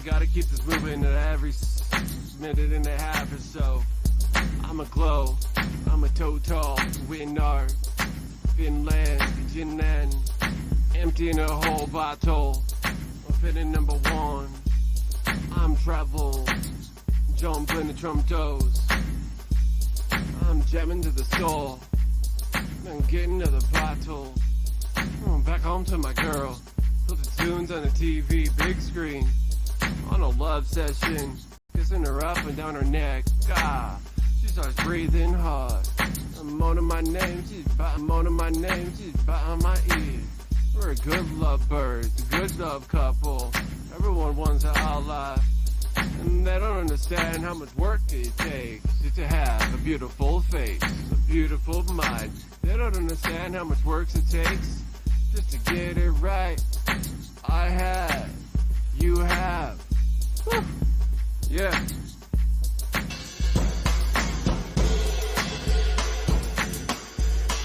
gotta keep this moving at every minute and a half or so. I'm a glow, I'm a total winner. Finland, Jinan, emptying a whole bottle. I'm fitting number one. I'm travel, jumping the trump toes. I'm jamming to the soul. I'm getting to the bottle. I'm back home to my girl. Put the tunes on the TV, big screen. On a love session, kissing her up and down her neck. Ah, she starts breathing hard. I'm moaning my name, she's moaning my name, she's biting my ear. We're a good love bird, a good love couple. Everyone wants an ally, and they don't understand how much work it takes to have a beautiful face, a beautiful mind. They don't understand how much work it takes just to get it right. I have, you have. Woo. Yeah.